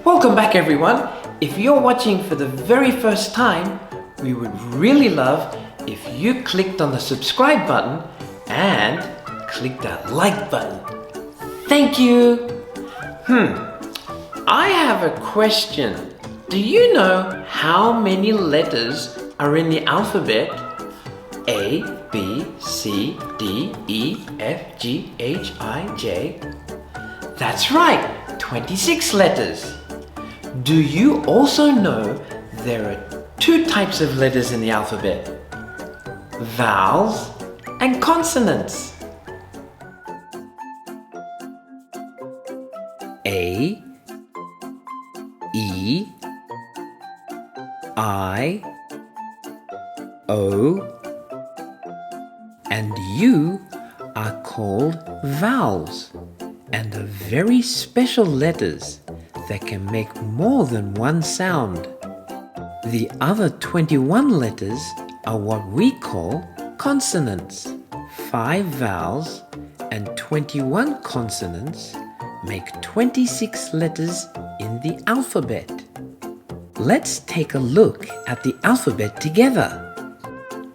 Welcome back everyone. If you're watching for the very first time, we would really love if you clicked on the subscribe button and click that like button. Thank you. I have a question. Do you know how many letters are in the alphabet? A, B, C, D, E, F, G, H, I, J. That's right, 26 letters. Do you also know there are two types of letters in the alphabet? Vowels and consonants. A, E, I, O, and U are called vowels and are very special letters that can make more than one sound. The other 21 letters are what we call consonants. 5 vowels and 21 consonants make 26 letters in the alphabet. Let's take a look at the alphabet together.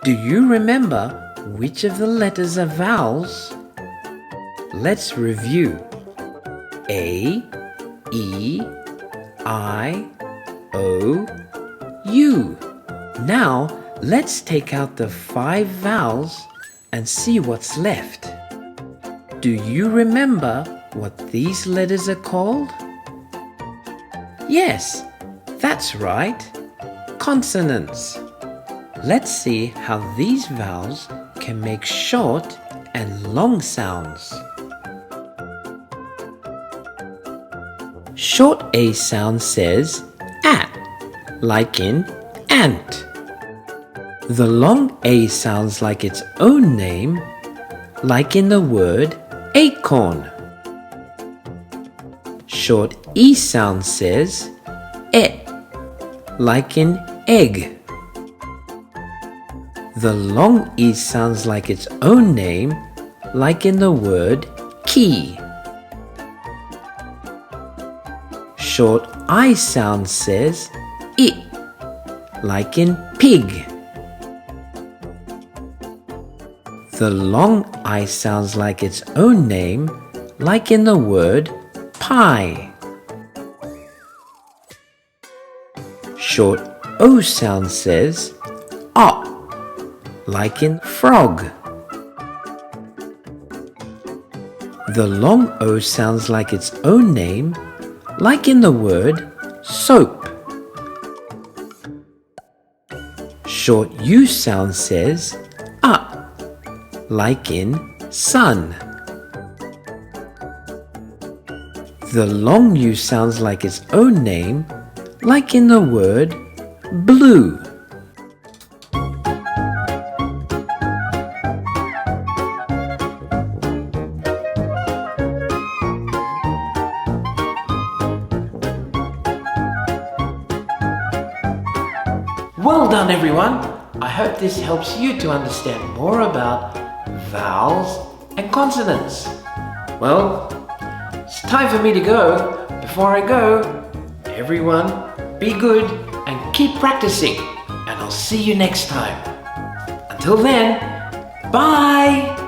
Do you remember which of the letters are vowels? Let's review. A, E, I, O, U. Now, let's take out the 5 vowels and see what's left. Do you remember what these letters are called? Yes, that's right, consonants. Let's see how these vowels can make short and long sounds. Short A sound says at, like in ant. The long A sounds like its own name, like in the word acorn. Short E sound says et, like in egg. The long E sounds like its own name, like in the word key. Short I sound says it, like in pig. The long I sounds like its own name, like in the word pie. Short O sound says op, like in frog. The long O sounds like its own name, like in the word soap. Short U sound says up, like in sun. The long U sounds like its own name, like in the word blue. Well done everyone! I hope this helps you to understand more about vowels and consonants. Well, it's time for me to go. Before I go, everyone be good and keep practicing, and I'll see you next time. Until then, bye!